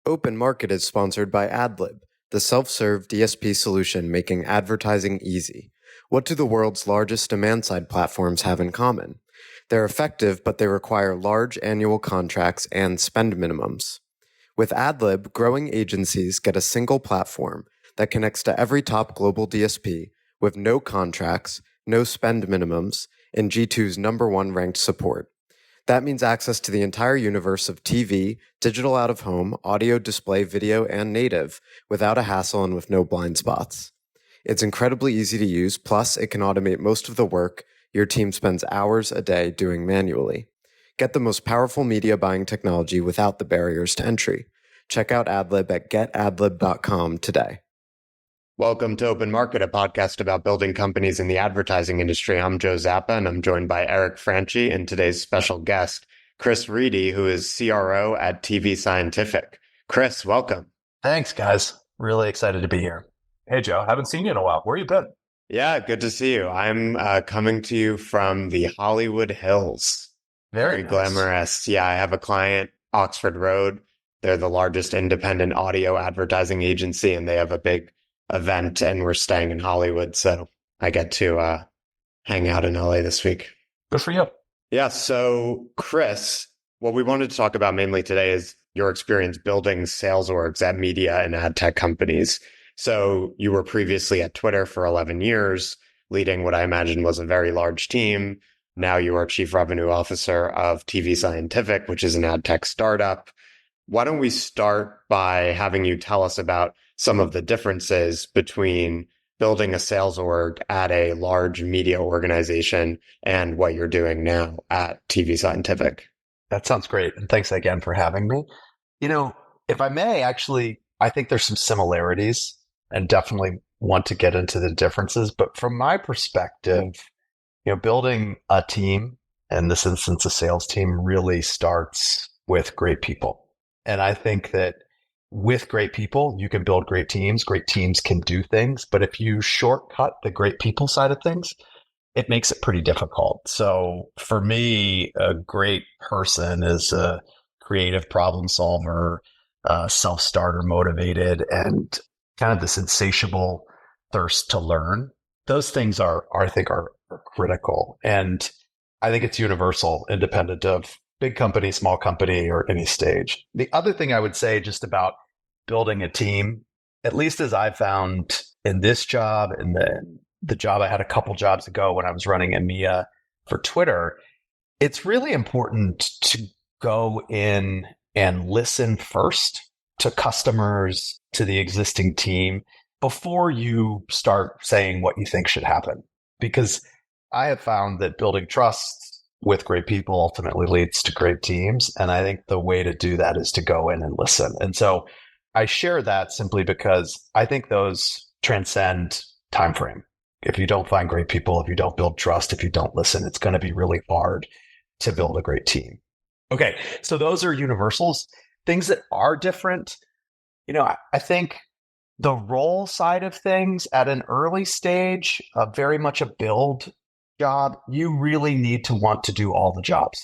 Open Market is sponsored by AdLib, the self-serve DSP solution making advertising easy. What do the world's largest demand-side platforms have in common? They're effective, but they require large annual contracts and spend minimums. With AdLib, growing agencies get a single platform that connects to every top global DSP with no contracts, no spend minimums, and G2's #1 ranked support. That means access to the entire universe of TV, digital out-of-home, audio, display, video, and native without a hassle and with no blind spots. It's incredibly easy to use, plus it can automate most of the work your team spends hours a day doing manually. Get the most powerful media buying technology without the barriers to entry. Check out AdLib at getadlib.com today. Welcome to Open Market, a podcast about building companies in the advertising industry. I'm Joe Zappa, and I'm joined by Eric Franchi and today's special guest, Chris Riedy, who is CRO at tvScientific. Chris, welcome. Thanks, guys. Really excited to be here. Hey, Joe. Haven't seen you in a while. Where you been? Yeah, good to see you. I'm coming to you from the Hollywood Hills. Very nice. Glamorous. Yeah, I have a client, Oxford Road. They're the largest independent audio advertising agency, and they have a big event, and we're staying in Hollywood, so I get to hang out in LA this week. Good for you. Yeah, so Chris, what we wanted to talk about mainly today is your experience building sales orgs at media and ad tech companies. So you were previously at Twitter for 11 years, leading what I imagine was a very large team. Now you are Chief Revenue Officer of tvScientific, which is an ad tech startup. Why don't we start by having you tell us about some of the differences between building a sales org at a large media organization and what you're doing now at tvScientific. That sounds great. And thanks again for having me. You know, if I may, actually, I think there's some similarities and definitely want to get into the differences. But from my perspective, building a team, in this instance, a sales team, really starts with great people. And I think that with great people, you can build great teams. Great teams can do things. But if you shortcut the great people side of things, it makes it pretty difficult. So for me, a great person is a creative problem solver, self-starter, motivated, and kind of this insatiable thirst to learn. Those things I think are critical. And I think it's universal, independent of big company, small company, or any stage. The other thing I would say just about building a team, at least as I found in this job and the job I had a couple jobs ago when I was running EMEA for Twitter, it's really important to go in and listen first to customers, to the existing team, before you start saying what you think should happen. Because I have found that building trust with great people ultimately leads to great teams. And I think the way to do that is to go in and listen. And so I share that simply because I think those transcend time frame. If you don't find great people, if you don't build trust, if you don't listen, it's going to be really hard to build a great team. Okay, so those are universals. Things that are different, I think the role side of things at an early stage, very much a build job, you really need to want to do all the jobs.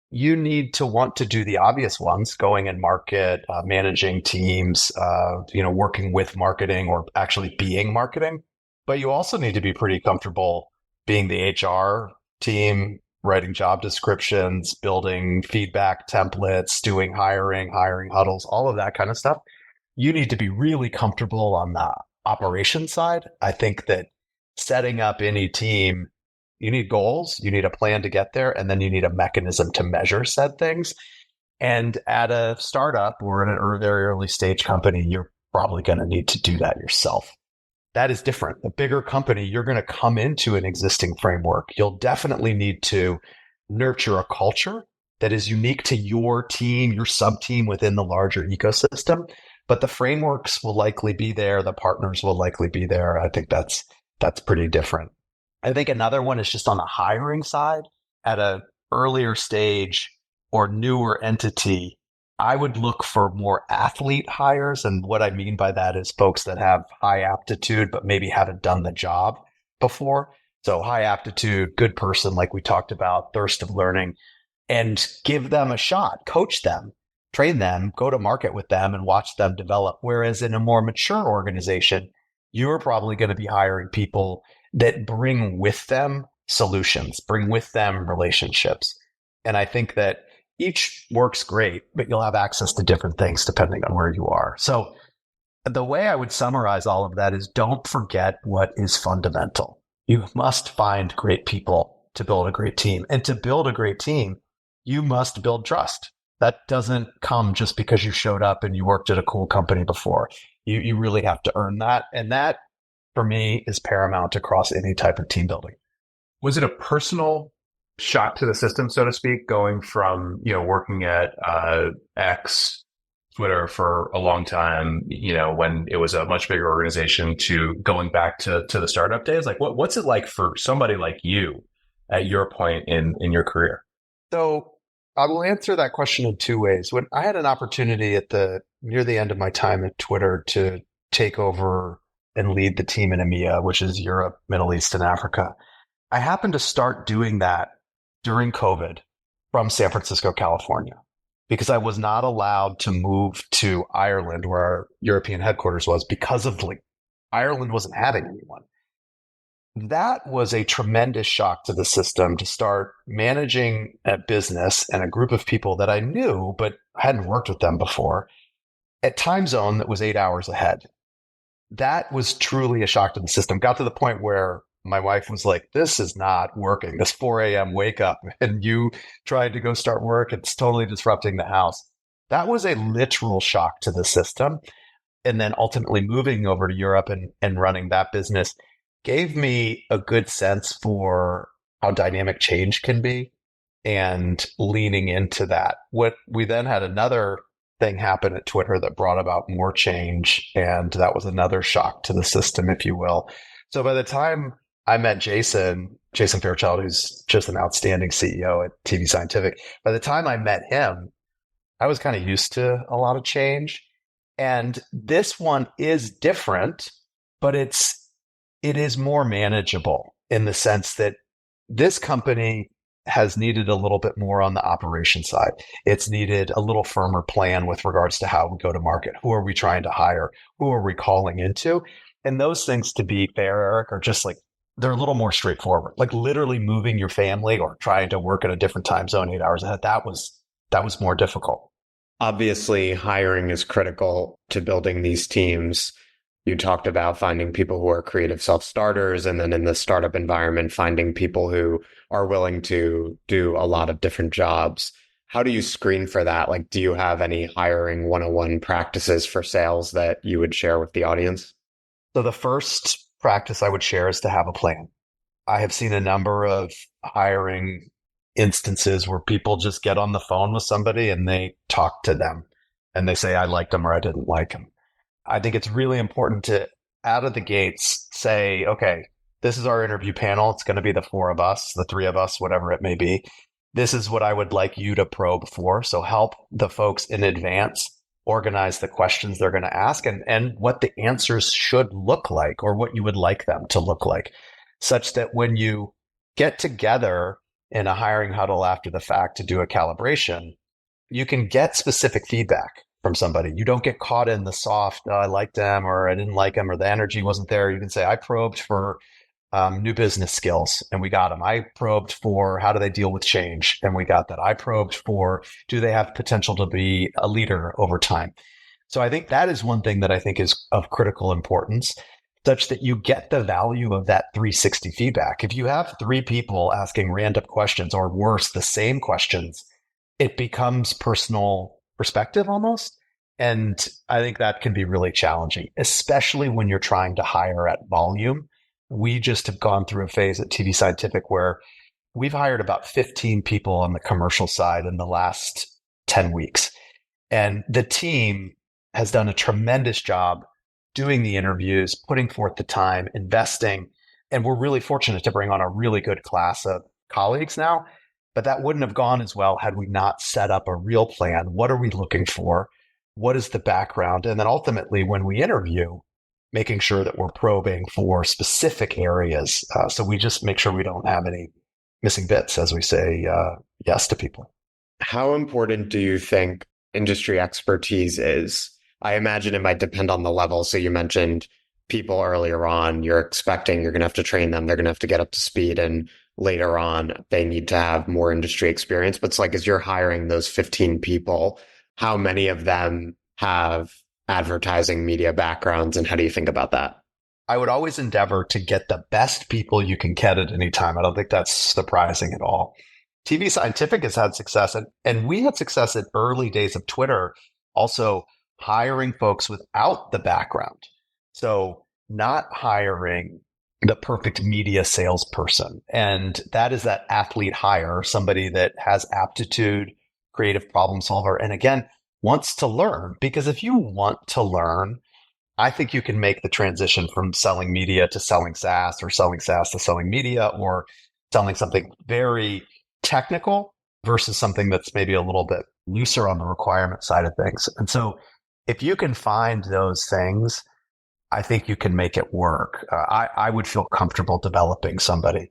You need to want to do the obvious ones, going in market, managing teams, working with marketing or actually being marketing. But you also need to be pretty comfortable being the HR team, writing job descriptions, building feedback templates, doing hiring huddles, all of that kind of stuff. You need to be really comfortable on the operations side. I think that setting up any team, you need goals, you need a plan to get there, and then you need a mechanism to measure said things. And at a startup or in a very early stage company, you're probably going to need to do that yourself. That is different. A bigger company, you're going to come into an existing framework. You'll definitely need to nurture a culture that is unique to your team, your sub-team within the larger ecosystem. But the frameworks will likely be there. The partners will likely be there. I think that's pretty different. I think another one is just on the hiring side. At an earlier stage or newer entity, I would look for more athlete hires. And what I mean by that is folks that have high aptitude, but maybe haven't done the job before. So high aptitude, good person, like we talked about, thirst of learning, and give them a shot, coach them. train them, go to market with them, and watch them develop. Whereas in a more mature organization, you're probably going to be hiring people that bring with them solutions, bring with them relationships. And I think that each works great, but you'll have access to different things depending on where you are. So the way I would summarize all of that is don't forget what is fundamental. You must find great people to build a great team. And to build a great team, you must build trust. That doesn't come just because you showed up and you worked at a cool company before. You really have to earn that. And that, for me, is paramount across any type of team building. Was it a personal shock to the system, so to speak, going from, working at X, Twitter for a long time, when it was a much bigger organization, to going back to the startup days? Like, what's it like for somebody like you at your point in your career? So I will answer that question in two ways. When I had an opportunity near the end of my time at Twitter to take over and lead the team in EMEA, which is Europe, Middle East, and Africa, I happened to start doing that during COVID from San Francisco, California, because I was not allowed to move to Ireland, where our European headquarters was, because of Ireland wasn't having anyone. That was a tremendous shock to the system, to start managing a business and a group of people that I knew, but hadn't worked with them before, at time zone that was 8 hours ahead. That was truly a shock to the system. Got to the point where my wife was like, this is not working. This 4 a.m. wake up and you trying to go start work, it's totally disrupting the house. That was a literal shock to the system. And then ultimately moving over to Europe and running that business gave me a good sense for how dynamic change can be and leaning into that. What we then had another thing happen at Twitter that brought about more change. And that was another shock to the system, if you will. So by the time I met Jason Fairchild, who's just an outstanding CEO at tvScientific, by the time I met him, I was kind of used to a lot of change. And this one is different, but it is more manageable in the sense that this company has needed a little bit more on the operation side. It's needed a little firmer plan with regards to how we go to market. Who are we trying to hire? Who are we calling into? And those things, to be fair, Eric, are just like, they're a little more straightforward. Like literally moving your family or trying to work in a different time zone 8 hours ahead. That was more difficult. Obviously, hiring is critical to building these teams. You talked about finding people who are creative self-starters, and then in the startup environment, finding people who are willing to do a lot of different jobs. How do you screen for that? Like, do you have any hiring 101 practices for sales that you would share with the audience? So the first practice I would share is to have a plan. I have seen a number of hiring instances where people just get on the phone with somebody and they talk to them and they say, I liked them or I didn't like them. I think it's really important to, out of the gates, say, okay, this is our interview panel. It's going to be the four of us, the three of us, whatever it may be. This is what I would like you to probe for. So help the folks in advance organize the questions they're going to ask and what the answers should look like or what you would like them to look like, such that when you get together in a hiring huddle after the fact to do a calibration, you can get specific feedback from somebody. You don't get caught in the soft, oh, I liked them or I didn't like them or the energy wasn't there. You can say, I probed for new business skills and we got them. I probed for how do they deal with change and we got that. I probed for do they have potential to be a leader over time. So I think that is one thing that I think is of critical importance, such that you get the value of that 360 feedback. If you have three people asking random questions or worse, the same questions, it becomes personal perspective almost. And I think that can be really challenging, especially when you're trying to hire at volume. We just have gone through a phase at tvScientific where we've hired about 15 people on the commercial side in the last 10 weeks. And the team has done a tremendous job doing the interviews, putting forth the time, investing. And we're really fortunate to bring on a really good class of colleagues now. But that wouldn't have gone as well had we not set up a real plan. What are we looking for? What is the background? And then ultimately, when we interview, making sure that we're probing for specific areas. So we just make sure we don't have any missing bits as we say yes to people. How important do you think industry expertise is? I imagine it might depend on the level. So you mentioned people earlier on, you're expecting you're going to have to train them. They're going to have to get up to speed. And later on, they need to have more industry experience. But it's like, as you're hiring those 15 people, how many of them have advertising media backgrounds? And how do you think about that? I would always endeavor to get the best people you can get at any time. I don't think that's surprising at all. tvScientific has had success, and we had success at early days of Twitter, also hiring folks without the background. So not hiring the perfect media salesperson. And that is that athlete hire, somebody that has aptitude, creative problem solver, and again, wants to learn. Because if you want to learn, I think you can make the transition from selling media to selling SaaS, or selling SaaS to selling media, or selling something very technical versus something that's maybe a little bit looser on the requirement side of things. And so if you can find those things, I think you can make it work. I would feel comfortable developing somebody.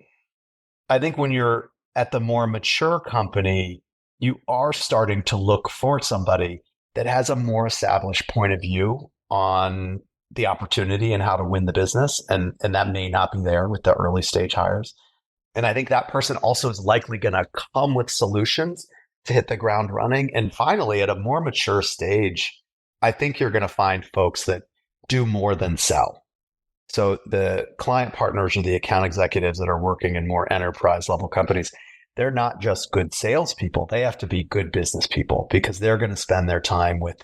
I think when you're at the more mature company, you are starting to look for somebody that has a more established point of view on the opportunity and how to win the business. And that may not be there with the early stage hires. And I think that person also is likely going to come with solutions to hit the ground running. And finally, at a more mature stage, I think you're going to find folks that do more than sell. So the client partners or the account executives that are working in more enterprise level companies, they're not just good salespeople. They have to be good business people, because they're going to spend their time with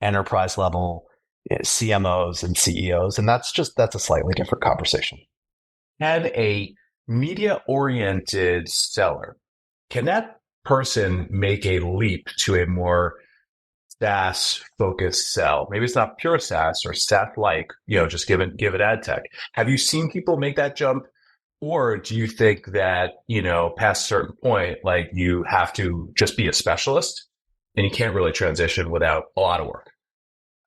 enterprise level CMOs and CEOs. And that's a slightly different conversation. Have a media oriented seller. Can that person make a leap to a more SaaS focused sell? Maybe it's not pure SaaS or SaaS like, just give it ad tech. Have you seen people make that jump? Or do you think that, past a certain point, like you have to just be a specialist and you can't really transition without a lot of work?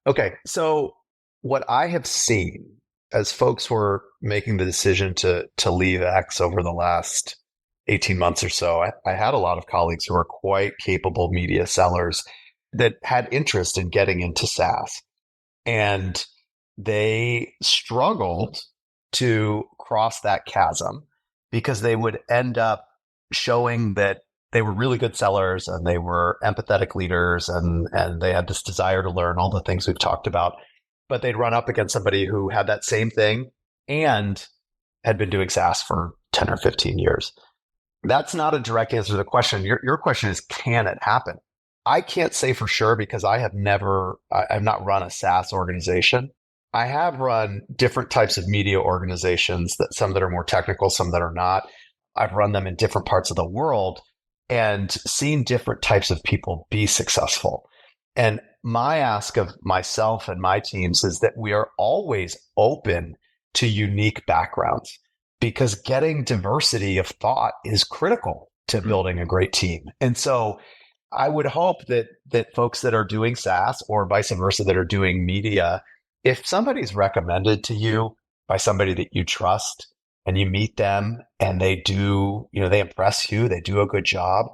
Okay. So what I have seen as folks were making the decision to leave X over the last 18 months or so, I had a lot of colleagues who are quite capable media sellers that had interest in getting into SaaS. And they struggled to cross that chasm because they would end up showing that they were really good sellers and they were empathetic leaders and they had this desire to learn all the things we've talked about. But they'd run up against somebody who had that same thing and had been doing SaaS for 10 or 15 years. That's not a direct answer to the question. Your question is, can it happen? I can't say for sure because I've not run a SaaS organization. I have run different types of media organizations, some that are more technical, some that are not. I've run them in different parts of the world and seen different types of people be successful. And my ask of myself and my teams is that we are always open to unique backgrounds, because getting diversity of thought is critical to building a great team. And so I would hope that folks that are doing SaaS or vice versa that are doing media, if somebody's recommended to you by somebody that you trust and you meet them and they do, they impress you, they do a good job,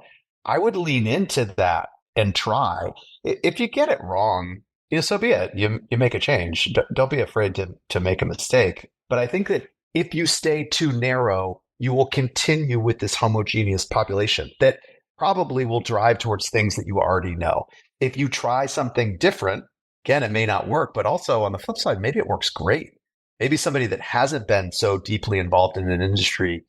I would lean into that and try. If you get it wrong, so be it. You make a change. Don't be afraid to make a mistake. But I think that if you stay too narrow, you will continue with this homogeneous population that probably will drive towards things that you already know. If you try something different, again, it may not work, but also on the flip side, maybe it works great. Maybe somebody that hasn't been so deeply involved in an industry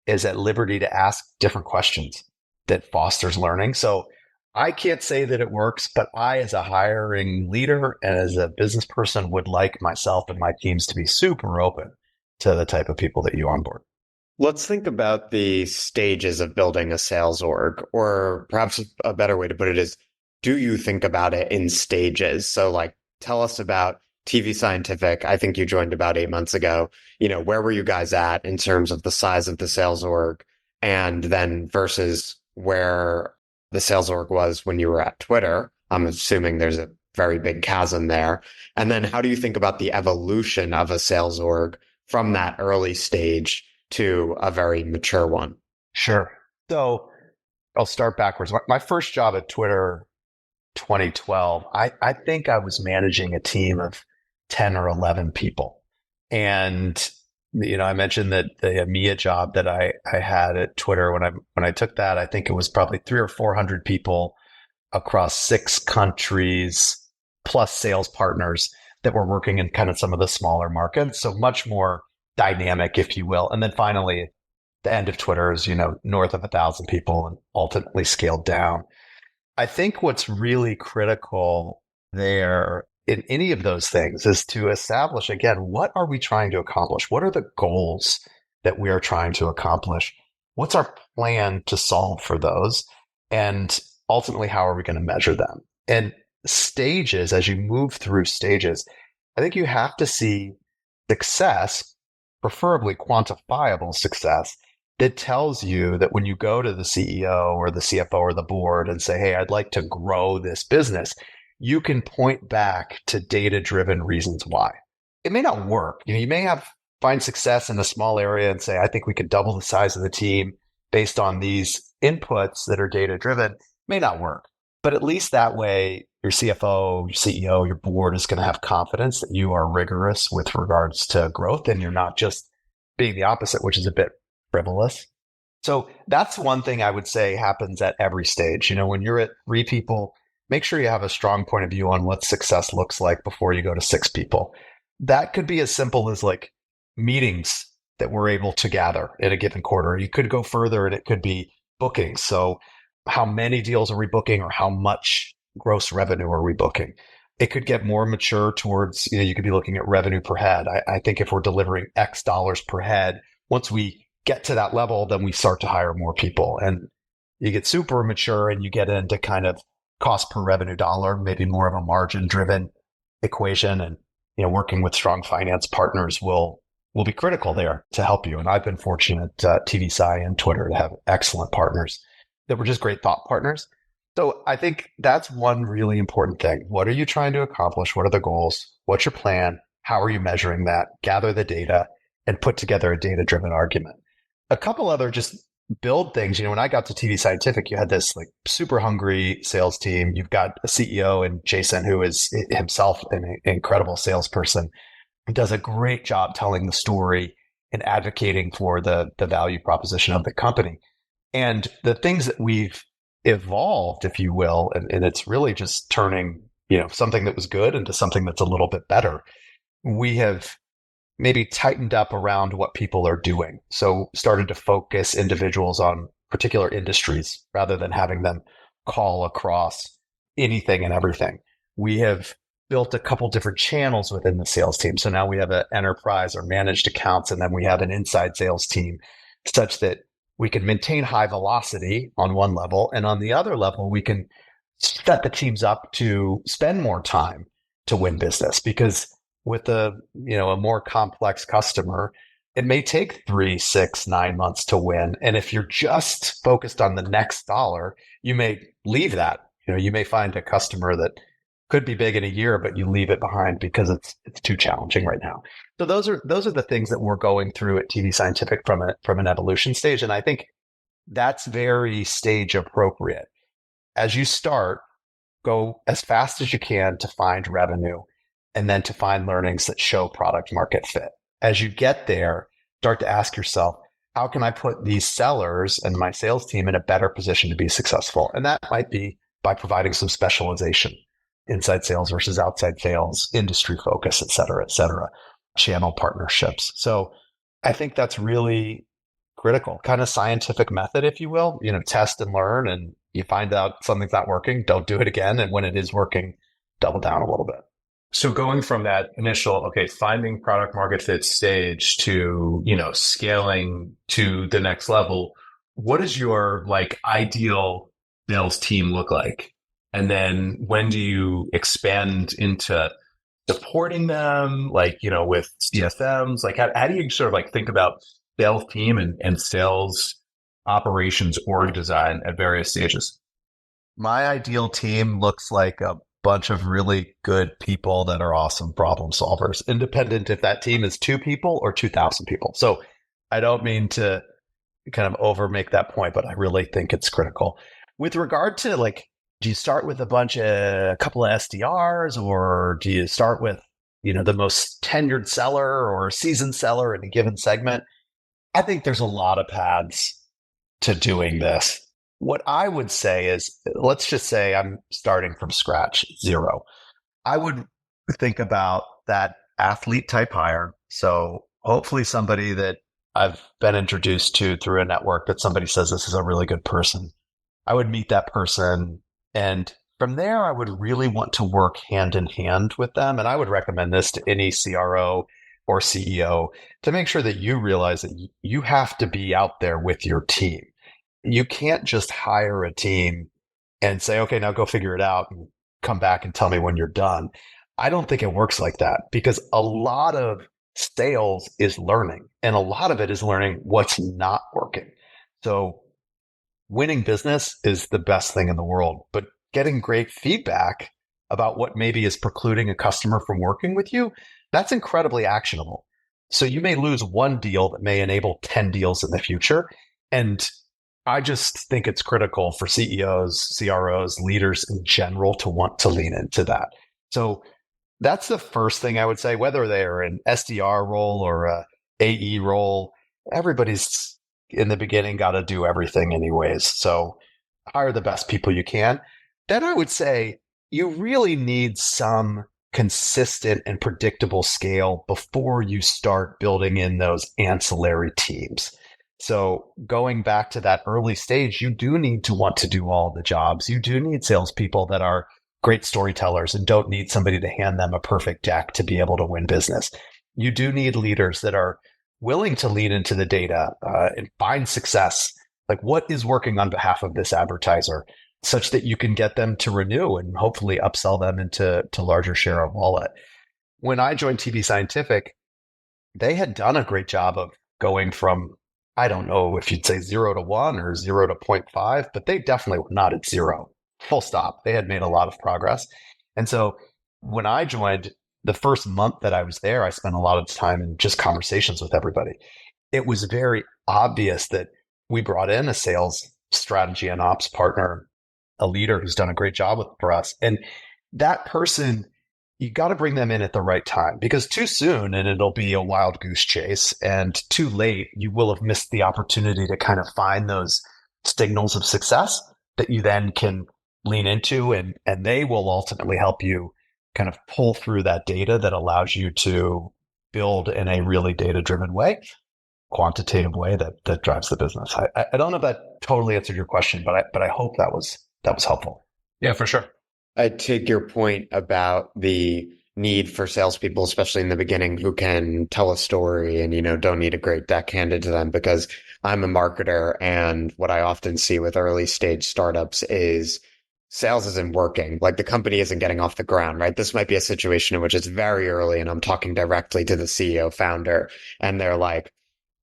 is at liberty to ask different questions that fosters learning. So I can't say that it works, but I, as a hiring leader and as a business person, would like myself and my teams to be super open to the type of people that you onboard. Let's think about the stages of building a sales org, or perhaps a better way to put it is, do you think about it in stages? So like, tell us about tvScientific. I think you joined about 8 months ago. Where were you guys at in terms of the size of the sales org, and then versus where the sales org was when you were at Twitter? I'm assuming there's a very big chasm there. And then how do you think about the evolution of a sales org from that early stage to a very mature one? Sure. So I'll start backwards. My first job at Twitter 2012, I think I was managing a team of 10 or 11 people. And, I mentioned that the EMEA job that I had at Twitter when I took that, I think it was probably 300 or 400 people across 6 countries, plus sales partners that were working in kind of some of the smaller markets. So much more dynamic, if you will. And then finally, the end of Twitter is, north of 1,000 people and ultimately scaled down. I think what's really critical there in any of those things is to establish, again, what are we trying to accomplish? What are the goals that we are trying to accomplish? What's our plan to solve for those? And ultimately, how are we going to measure them? And stages, as you move through stages, I think you have to see success, preferably quantifiable success, that tells you that when you go to the CEO or the CFO or the board and say, hey, I'd like to grow this business, you can point back to data-driven reasons why. It may not work. You may find success in a small area and say, I think we could double the size of the team based on these inputs that are data-driven. It may not work. But at least that way, your CFO, your CEO, your board is going to have confidence that you are rigorous with regards to growth and you're not just being the opposite, which is a bit frivolous. So that's one thing I would say happens at every stage. When you're at 3 people, make sure you have a strong point of view on what success looks like before you go to 6 people. That could be as simple as like meetings that we're able to gather in a given quarter. You could go further and it could be bookings. So how many deals are we booking or how much gross revenue are we booking? It could get more mature towards, you could be looking at revenue per head. I think if we're delivering X dollars per head, once we get to that level, then we start to hire more people. And you get super mature and you get into kind of cost per revenue dollar, maybe more of a margin driven equation. And, working with strong finance partners will be critical there to help you. And I've been fortunate at tvSci and Twitter to have excellent partners that were just great thought partners. So I think that's one really important thing. What are you trying to accomplish? What are the goals? What's your plan? How are you measuring that? Gather the data and put together a data-driven argument. A couple other just build things. When I got to tvScientific, you had this like super hungry sales team. You've got a CEO and Jason, who is himself an incredible salesperson, who does a great job telling the story and advocating for the value proposition of the company. And the things that we've evolved, if you will, and it's really just turning, something that was good into something that's a little bit better. We have maybe tightened up around what people are doing. So started to focus individuals on particular industries rather than having them call across anything and everything. We have built a couple different channels within the sales team. So now we have an enterprise or managed accounts, and then we have an inside sales team such that we can maintain high velocity on one level. And on the other level, we can set the teams up to spend more time to win business, because with a more complex customer, it may take 3, 6, 9 months to win. And if you're just focused on the next dollar, you may leave that. You may find a customer that could be big in a year, but you leave it behind because it's too challenging right now. So those are the things that we're going through at tvScientific from an evolution stage. And I think that's very stage appropriate. As you start, go as fast as you can to find revenue and then to find learnings that show product market fit. As you get there, start to ask yourself, how can I put these sellers and my sales team in a better position to be successful? And that might be by providing some specialization, inside sales versus outside sales, industry focus, et cetera, channel partnerships. So I think that's really critical, kind of scientific method, if you will, test and learn, and you find out something's not working, don't do it again. And when it is working, double down a little bit. So going from that initial, finding product market fit stage to, scaling to the next level, what does your ideal sales team look like? And then when do you expand into supporting them, with CSMs? How do you sort of think about sales team and sales operations org design at various stages? My ideal team looks like a bunch of really good people that are awesome problem solvers, independent if that team is 2 people or 2,000 people. So I don't mean to kind of over make that point, but I really think it's critical. With regard to Do you start with a couple of SDRs, or do you start with, the most tenured seller or seasoned seller in a given segment? I think there's a lot of paths to doing this. What I would say is, let's just say I'm starting from scratch, zero. I would think about that athlete type hire. So hopefully somebody that I've been introduced to through a network, that somebody says this is a really good person. I would meet that person. And from there, I would really want to work hand in hand with them. And I would recommend this to any CRO or CEO to make sure that you realize that you have to be out there with your team. You can't just hire a team and say, okay, now go figure it out and come back and tell me when you're done. I don't think it works like that, because a lot of sales is learning, and a lot of it is learning what's not working. So winning business is the best thing in the world, but getting great feedback about what maybe is precluding a customer from working with you, that's incredibly actionable. So you may lose one deal that may enable 10 deals in the future. And I just think it's critical for CEOs, CROs, leaders in general to want to lean into that. So that's the first thing I would say, whether they're an SDR role or a AE role, everybody's in the beginning got to do everything anyways. So hire the best people you can. Then I would say you really need some consistent and predictable scale before you start building in those ancillary teams. So going back to that early stage, you do need to want to do all the jobs. You do need salespeople that are great storytellers and don't need somebody to hand them a perfect deck to be able to win business. You do need leaders that are willing to lean into the data and find success. Like, what is working on behalf of this advertiser, such that you can get them to renew and hopefully upsell them into larger share of wallet. When I joined tvScientific, they had done a great job of going from, I don't know if you'd say 0 to 1 or 0 to 0.5, but they definitely were not at 0. Full stop. They had made a lot of progress. And so when I joined, the first month that I was there, I spent a lot of time in just conversations with everybody. It was very obvious that we brought in a sales strategy and ops partner, a leader who's done a great job for us. And that person, you got to bring them in at the right time, because too soon and it'll be a wild goose chase, and too late, you will have missed the opportunity to kind of find those signals of success that you then can lean into, and they will ultimately help you kind of pull through that data that allows you to build in a really data-driven way, quantitative way that drives the business. I don't know if that totally answered your question, but I hope that was helpful. Yeah, for sure. I take your point about the need for salespeople, especially in the beginning, who can tell a story and, don't need a great deck handed to them, because I'm a marketer. And what I often see with early stage startups is sales isn't working. Like, the company isn't getting off the ground, right? This might be a situation in which it's very early and I'm talking directly to the CEO founder, and they're like,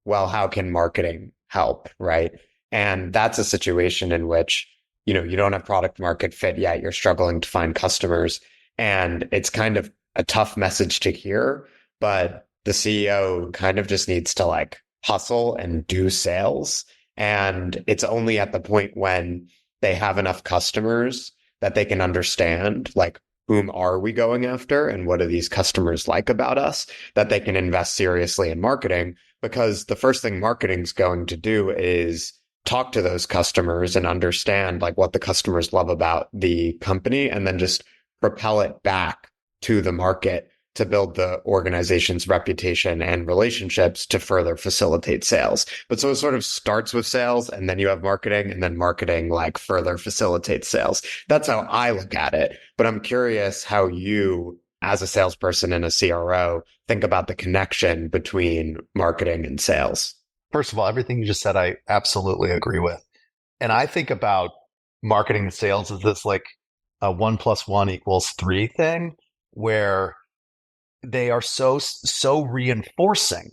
well, how can marketing help? Right. And that's a situation in which, you don't have product market fit yet. You're struggling to find customers, and it's kind of a tough message to hear, but the CEO kind of just needs to like hustle and do sales. And it's only at the point when they have enough customers that they can understand, like, whom are we going after and what do these customers like about us, that they can invest seriously in marketing. Because the first thing marketing's going to do is talk to those customers and understand like what the customers love about the company, and then just propel it back to the market to build the organization's reputation and relationships to further facilitate sales. But so it sort of starts with sales, and then you have marketing, and then marketing like further facilitates sales. That's how I look at it. But I'm curious how you, as a salesperson and a CRO, think about the connection between marketing and sales. First of all, everything you just said, I absolutely agree with. And I think about marketing and sales as this like a 1 + 1 = 3 thing, where they are so reinforcing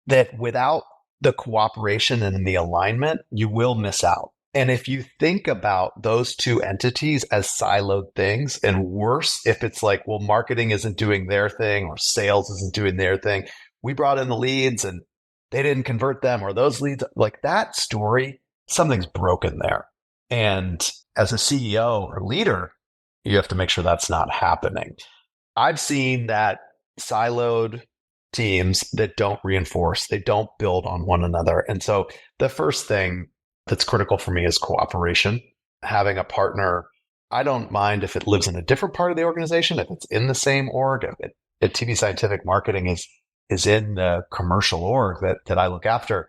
that without the cooperation and the alignment, you will miss out. And if you think about those two entities as siloed things, and worse, if it's like, well, marketing isn't doing their thing or sales isn't doing their thing, we brought in the leads and they didn't convert them, or those leads, like that story, something's broken there. And as a CEO or leader, you have to make sure that's not happening. I've seen that siloed teams that don't reinforce, they don't build on one another. And so the first thing that's critical for me is cooperation. Having a partner, I don't mind if it lives in a different part of the organization, if it's in the same org. If tvScientific marketing is in the commercial org that I look after.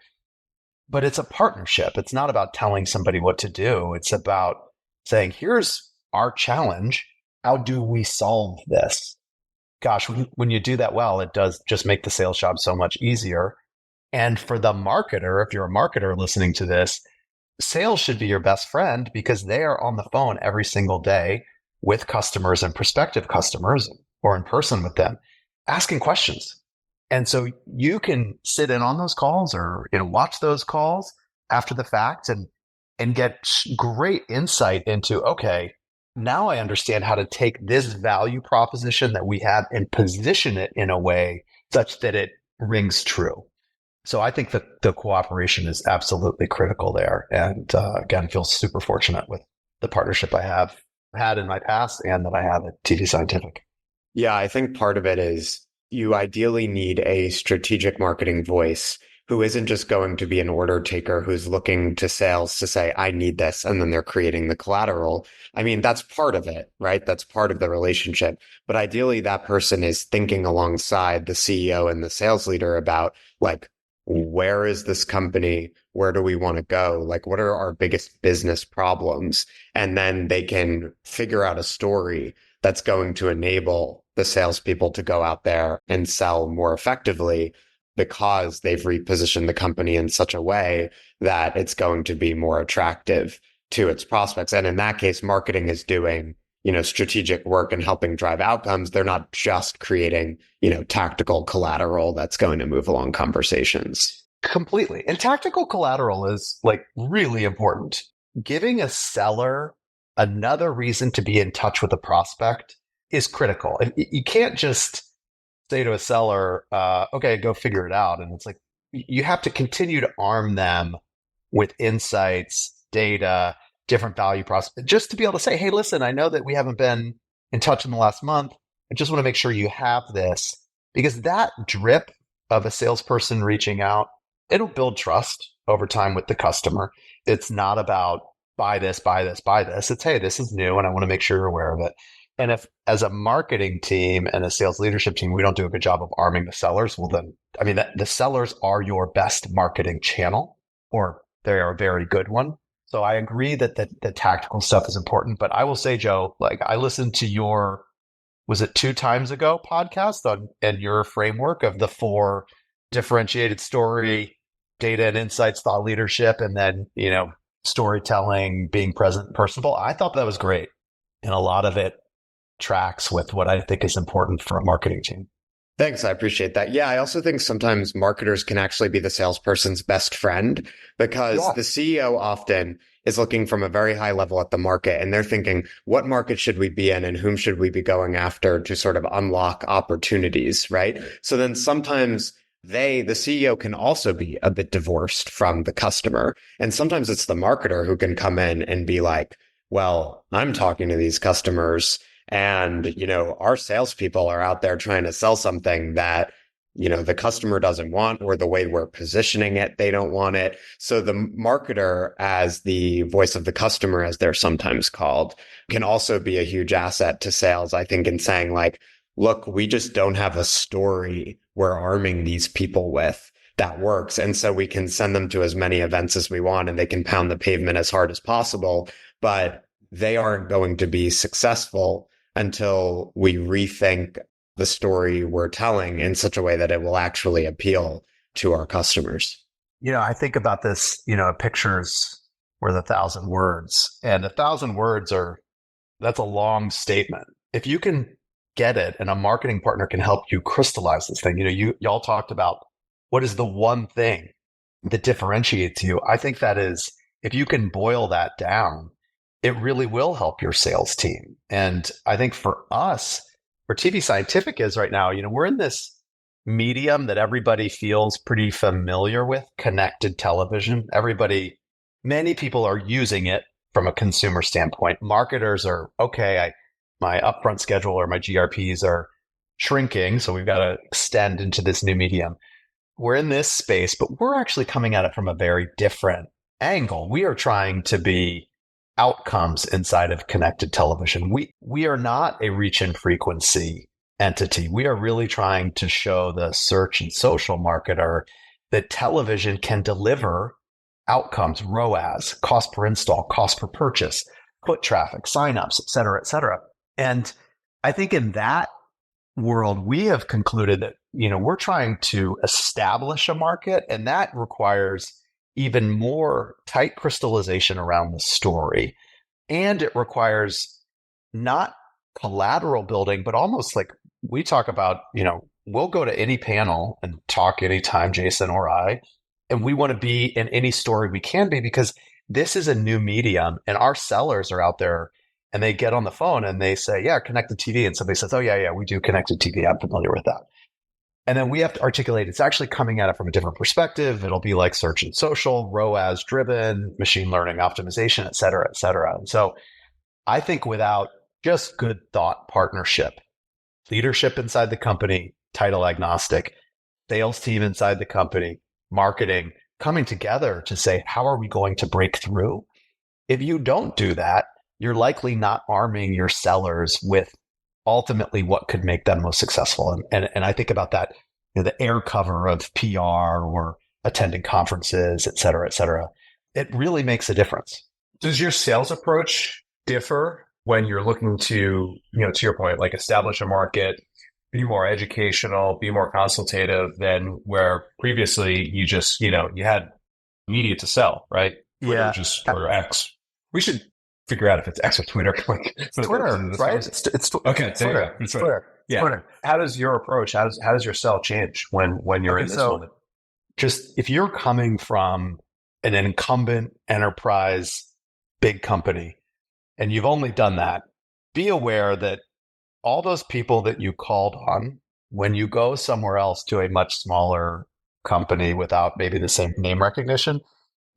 But it's a partnership. It's not about telling somebody what to do. It's about saying, here's our challenge. How do we solve this? Gosh, when you do that well, it does just make the sales job so much easier. And for the marketer, if you're a marketer listening to this, sales should be your best friend because they are on the phone every single day with customers and prospective customers or in person with them, asking questions. And so you can sit in on those calls or watch those calls after the fact and get great insight into, okay, now I understand how to take this value proposition that we have and position it in a way such that it rings true. So I think that the cooperation is absolutely critical there. And again, feel super fortunate with the partnership I have had in my past and that I have at tvScientific. Yeah, I think part of it is you ideally need a strategic marketing voice who isn't just going to be an order taker who's looking to sales to say, I need this, and then they're creating the collateral. I mean, that's part of it, right? That's part of the relationship. But ideally, that person is thinking alongside the CEO and the sales leader about, like, where is this company? Where do we want to go? Like, what are our biggest business problems? And then they can figure out a story that's going to enable the salespeople to go out there and sell more effectively because they've repositioned the company in such a way that it's going to be more attractive to its prospects. And in that case, marketing is doing, strategic work and helping drive outcomes. They're not just creating, tactical collateral that's going to move along conversations. Completely. And tactical collateral is like really important. Giving a seller another reason to be in touch with a prospect is critical. And you can't just say to a seller, okay, go figure it out. And it's like, you have to continue to arm them with insights, data, different value prospects, just to be able to say, hey, listen, I know that we haven't been in touch in the last month. I just want to make sure you have this, because that drip of a salesperson reaching out, it'll build trust over time with the customer. It's not about buy this, buy this, buy this. It's, hey, this is new and I want to make sure you're aware of it. And if as a marketing team and a sales leadership team, we don't do a good job of arming the sellers, well then, the sellers are your best marketing channel, or they are a very good one. So I agree that the tactical stuff is important. But I will say, Joe, like I listened to your, was it 2 times ago podcast and your framework of the 4 differentiated story, data and insights, thought leadership, and then, storytelling, being present and personable. I thought that was great. And a lot of it tracks with what I think is important for a marketing team. Thanks. I appreciate that. Yeah. I also think sometimes marketers can actually be the salesperson's best friend because the CEO often is looking from a very high level at the market and they're thinking, what market should we be in and whom should we be going after to sort of unlock opportunities, right? So then sometimes the CEO can also be a bit divorced from the customer. And sometimes it's the marketer who can come in and be like, well, I'm talking to these customers and, our salespeople are out there trying to sell something that, the customer doesn't want, or the way we're positioning it, they don't want it. So the marketer, as the voice of the customer, as they're sometimes called, can also be a huge asset to sales, I think, in saying like, look, we just don't have a story we're arming these people with that works. And so we can send them to as many events as we want and they can pound the pavement as hard as possible, but they aren't going to be successful until we rethink the story we're telling in such a way that it will actually appeal to our customers. I think about this, a picture's worth 1,000 words, and 1,000 words that's a long statement. If you can get it and a marketing partner can help you crystallize this thing, y'all talked about what is the one thing that differentiates you. I think that is, if you can boil that down, it really will help your sales team. And I think for us, where tvScientific is right now, we're in this medium that everybody feels pretty familiar with, connected television. Many people are using it from a consumer standpoint. Marketers are, okay, my upfront schedule or my GRPs are shrinking, so we've got to extend into this new medium. We're in this space, but we're actually coming at it from a very different angle. We are trying to be outcomes inside of connected television. We are not a reach and frequency entity. We are really trying to show the search and social marketer that television can deliver outcomes, ROAS, cost per install, cost per purchase, foot traffic, signups, et cetera, et cetera. And I think in that world, we have concluded that, we're trying to establish a market, and that requires even more tight crystallization around the story. And it requires not collateral building, but almost like we talk about, we'll go to any panel and talk anytime, Jason or I, and we want to be in any story we can be, because this is a new medium and our sellers are out there and they get on the phone and they say, yeah, connected TV. And somebody says, oh, yeah, we do connected TV. I'm familiar with that. And then we have to articulate it's actually coming at it from a different perspective. It'll be like search and social, ROAS driven, machine learning optimization, et cetera, et cetera. And so I think without just good thought partnership, leadership inside the company, title agnostic, sales team inside the company, marketing, coming together to say, how are we going to break through? If you don't do that, you're likely not arming your sellers with ultimately what could make them most successful. And I think about that, the air cover of PR or attending conferences, et cetera, et cetera. It really makes a difference. Does your sales approach differ when you're looking to, to your point, like establish a market, be more educational, be more consultative than where previously you just, you had media to sell, right? Yeah. Or X. We should figure out if it's X or Twitter. It's Twitter, right? It's okay. Twitter. It's Twitter. Yeah. Twitter. How does your approach, how does your sell change when you're in this moment? Just if you're coming from an incumbent enterprise, big company, and you've only done that, be aware that all those people that you called on, when you go somewhere else to a much smaller company without maybe the same name recognition,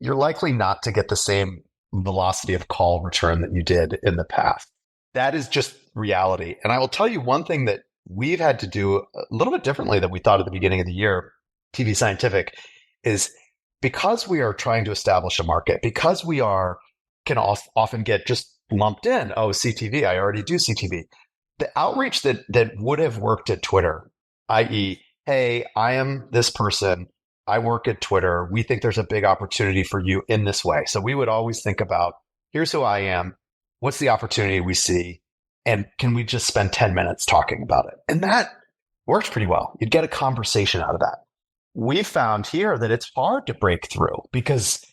you're likely not to get the same velocity of call return that you did in the past. That is just reality. And I will tell you one thing that we've had to do a little bit differently than we thought at the beginning of the year, tvScientific, is because we are trying to establish a market, because we can often get just lumped in, oh, CTV, I already do CTV. The outreach that would have worked at Twitter, i.e., hey, I am this person, I work at Twitter, we think there's a big opportunity for you in this way. So we would always think about, here's who I am, what's the opportunity we see, and can we just spend 10 minutes talking about it? And that works pretty well. You'd get a conversation out of that. We found here that it's hard to break through because,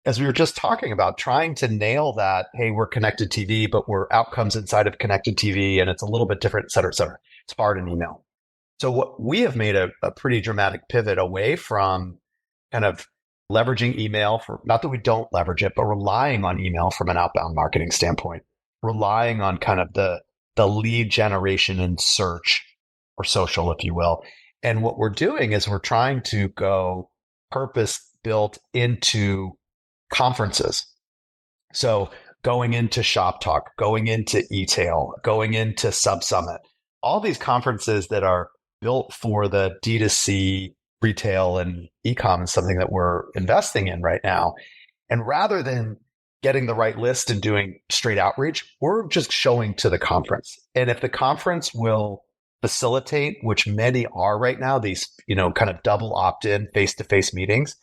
as we were just talking about, trying to nail that, hey, we're connected TV, but we're outcomes inside of connected TV, and it's a little bit different, et cetera, et cetera. It's hard in email. So what we have made a pretty dramatic pivot away from kind of leveraging email for, not that we don't leverage it, but relying on email from an outbound marketing standpoint, relying on kind of the lead generation and search or social, if you will. And what we're doing is we're trying to go purpose built into conferences. So going into Shop Talk, going into e-tail, going into Sub Summit, all these conferences that are built for the D2C retail and e-com is something that we're investing in right now. And rather than getting the right list and doing straight outreach, we're just showing to the conference. And if the conference will facilitate, which many are right now, these, kind of double opt-in face-to-face meetings,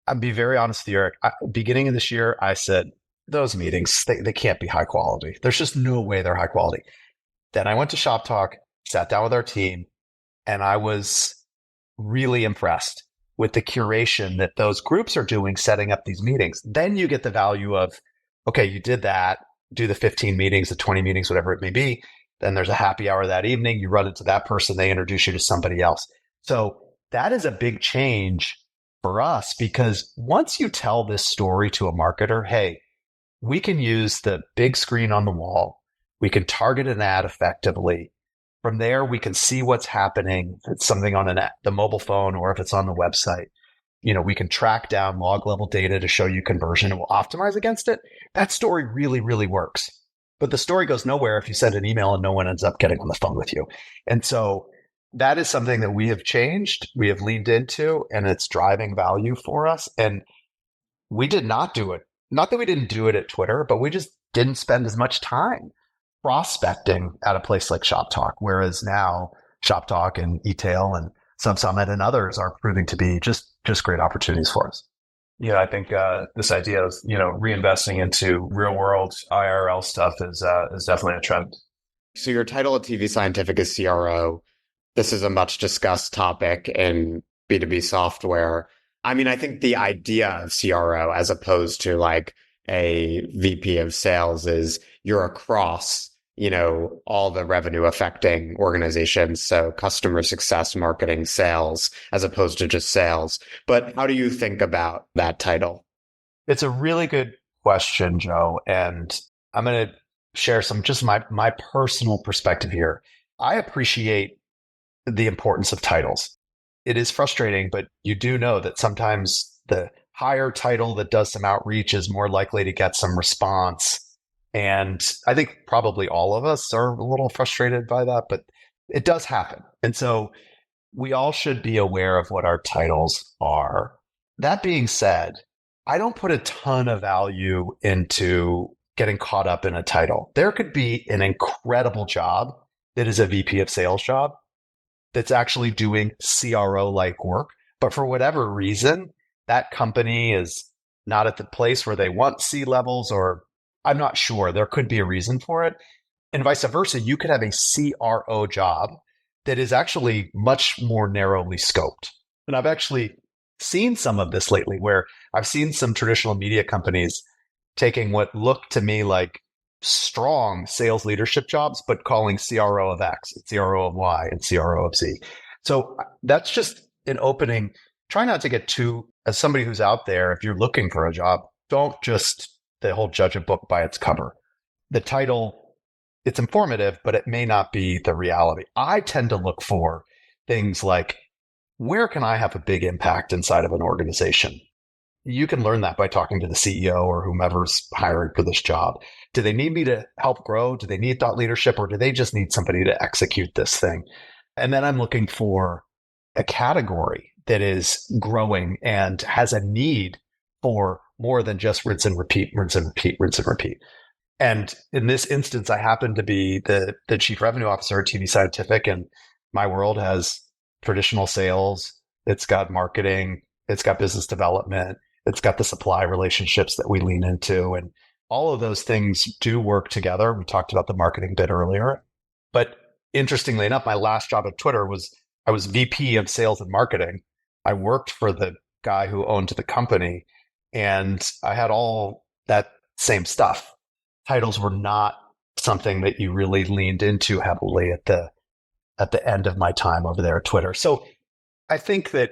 I'll be very honest with you, Eric. Beginning of this year, I said, those meetings, they can't be high quality. There's just no way they're high quality. Then I went to Shop Talk, sat down with our team, and I was really impressed with the curation that those groups are doing, setting up these meetings. Then you get the value of, okay, you did that, do the 15 meetings, the 20 meetings, whatever it may be. Then there's a happy hour that evening. You run into that person, they introduce you to somebody else. So that is a big change for us, because once you tell this story to a marketer, hey, we can use the big screen on the wall. We can target an ad effectively. From there, we can see what's happening. If it's something on the mobile phone or if it's on the website. we can track down log level data to show you conversion and we'll optimize against it. That story really, really works. But the story goes nowhere if you send an email and no one ends up getting on the phone with you. And so that is something that we have changed, we have leaned into, and it's driving value for us. And we did not do it. Not that we didn't do it at Twitter, but we just didn't spend as much time prospecting at a place like ShopTalk, whereas now ShopTalk and eTail and SubSummit and others are proving to be just great opportunities for us. Yeah, I think this idea of reinvesting into real world IRL stuff is definitely a trend. So your title at tvScientific is CRO. This is a much discussed topic in B2B software. I mean, I think the idea of CRO as opposed to like a VP of sales is you're across all the revenue affecting organizations. So customer success, marketing, sales, as opposed to just sales. But how do you think about that title? It's a really good question, Joe. And I'm going to share just my personal perspective here. I appreciate the importance of titles. It is frustrating, but you do know that sometimes the higher title that does some outreach is more likely to get some response. And I think probably all of us are a little frustrated by that, but it does happen. And so we all should be aware of what our titles are. That being said, I don't put a ton of value into getting caught up in a title. There could be an incredible job that is a VP of sales job that's actually doing CRO-like work, but for whatever reason, that company is not at the place where they want C-levels, or I'm not sure. There could be a reason for it. And vice versa, you could have a CRO job that is actually much more narrowly scoped. And I've actually seen some of this lately where I've seen some traditional media companies taking what look to me like strong sales leadership jobs, but calling CRO of X, CRO of Y, and CRO of Z. So that's just an opening. Try not to get too, as somebody who's out there, if you're looking for a job, don't just the whole judge a book by its cover. The title, it's informative, but it may not be the reality. I tend to look for things like, where can I have a big impact inside of an organization? You can learn that by talking to the CEO or whomever's hiring for this job. Do they need me to help grow? Do they need thought leadership, or do they just need somebody to execute this thing? And then I'm looking for a category that is growing and has a need for more than just rinse and repeat, rinse and repeat, rinse and repeat. And in this instance, I happen to be the chief revenue officer at tvScientific, and my world has traditional sales, it's got marketing, it's got business development, it's got the supply relationships that we lean into. And all of those things do work together. We talked about the marketing bit earlier. But interestingly enough, my last job at Twitter was I was VP of sales and marketing. I worked for the guy who owned the company, and I had all that same stuff. Titles were not something that you really leaned into heavily at the end of my time over there at Twitter. So I think that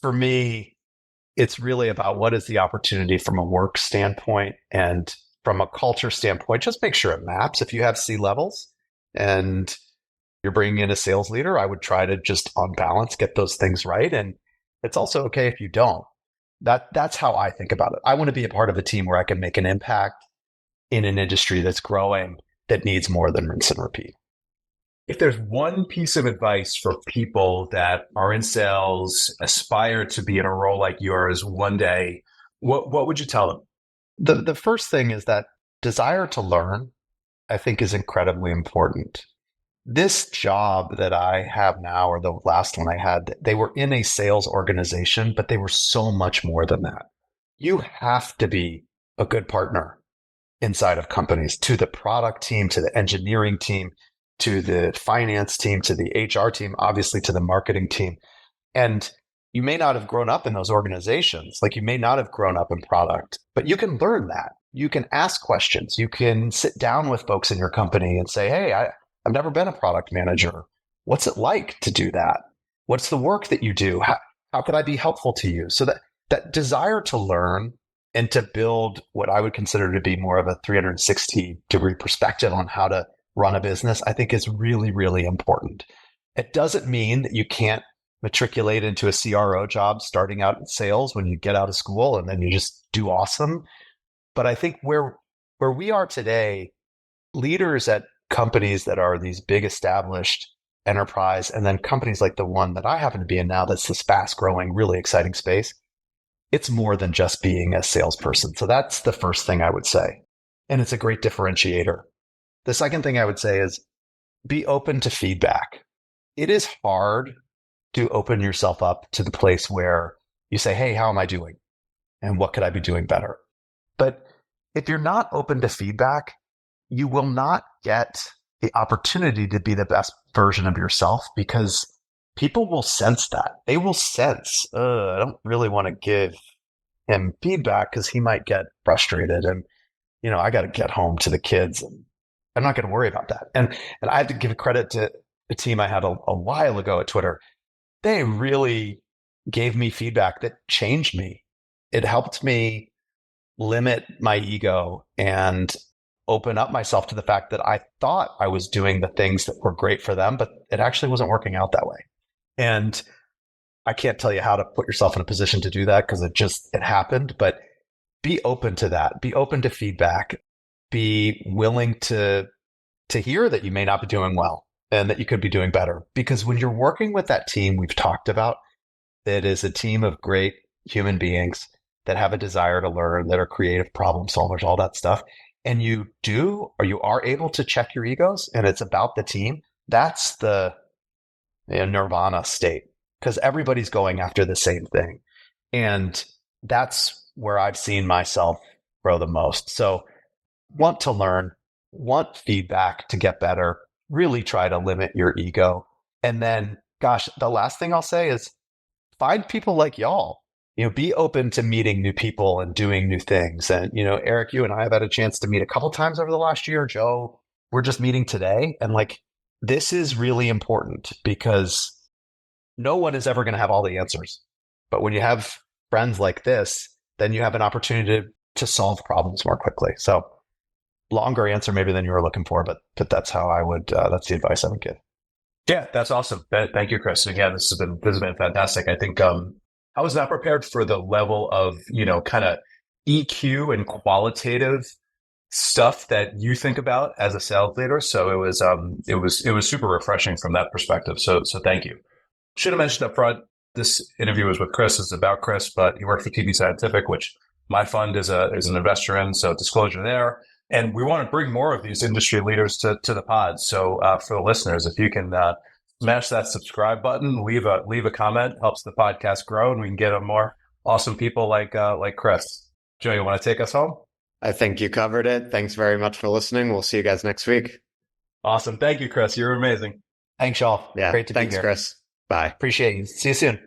for me, it's really about what is the opportunity from a work standpoint, and from a culture standpoint, just make sure it maps. If you have C-levels and you're bringing in a sales leader, I would try to just on balance get those things right. And it's also okay if you don't. That's how I think about it. I want to be a part of a team where I can make an impact in an industry that's growing, that needs more than rinse and repeat. If there's one piece of advice for people that are in sales, aspire to be in a role like yours one day, what would you tell them? The first thing is that desire to learn, I think, is incredibly important. This job that I have now, or the last one I had, they were in a sales organization, but they were so much more than that. You have to be a good partner inside of companies, to the product team, to the engineering team, to the finance team, to the HR team, obviously to the marketing team. And you may not have grown up in those organizations, like you may not have grown up in product, but you can learn that. You can ask questions. You can sit down with folks in your company and say, hey, I've never been a product manager. What's it like to do that? What's the work that you do? How could I be helpful to you? So that desire to learn and to build what I would consider to be more of a 360-degree perspective on how to run a business, I think is really, really important. It doesn't mean that you can't matriculate into a CRO job starting out in sales when you get out of school and then you just do awesome. But I think where we are today, leaders at companies that are these big established enterprise, and then companies like the one that I happen to be in now, that's this fast growing, really exciting space, it's more than just being a salesperson. So that's the first thing I would say. And it's a great differentiator. The second thing I would say is be open to feedback. It is hard to open yourself up to the place where you say, hey, how am I doing? And what could I be doing better? But if you're not open to feedback, you will not get the opportunity to be the best version of yourself, because people will sense that. They will sense, I don't really want to give him feedback because he might get frustrated. And, I got to get home to the kids. And I'm not going to worry about that. And I have to give credit to the team I had a while ago at Twitter. They really gave me feedback that changed me. It helped me limit my ego and open up myself to the fact that I thought I was doing the things that were great for them, but it actually wasn't working out that way. And I can't tell you how to put yourself in a position to do that because it happened, but be open to that. Be open to feedback. Be willing to hear that you may not be doing well and that you could be doing better. Because when you're working with that team we've talked about, that is a team of great human beings that have a desire to learn, that are creative problem solvers, all that stuff, and you are able to check your egos and it's about the team, that's the nirvana state, because everybody's going after the same thing. And that's where I've seen myself grow the most. So want to learn, want feedback to get better, really try to limit your ego. And then, gosh, the last thing I'll say is find people like y'all. Be open to meeting new people and doing new things. And, Eric, you and I have had a chance to meet a couple times over the last year. Joe, we're just meeting today. And this is really important because no one is ever going to have all the answers. But when you have friends like this, then you have an opportunity to solve problems more quickly. So longer answer maybe than you were looking for, but that's how I would, that's the advice I would give. Yeah, that's awesome. Thank you, Chris. Again, this has been fantastic. I think, I was not prepared for the level of, kind of EQ and qualitative stuff that you think about as a sales leader. So it was super refreshing from that perspective. So thank you. Should have mentioned up front, this interview was with Chris. It's about Chris, but he worked for tvScientific, which my fund is an investor in. So disclosure there. And we want to bring more of these industry leaders to the pod. So for the listeners, if you can smash that subscribe button, leave a comment, helps the podcast grow, and we can get more awesome people like Chris. Joe, you want to take us home? I think you covered it. Thanks very much for listening. We'll see you guys next week. Awesome. Thank you, Chris. You're amazing. Thanks, y'all. Yeah. Great to be here. Thanks, Chris. Bye. Appreciate you. See you soon.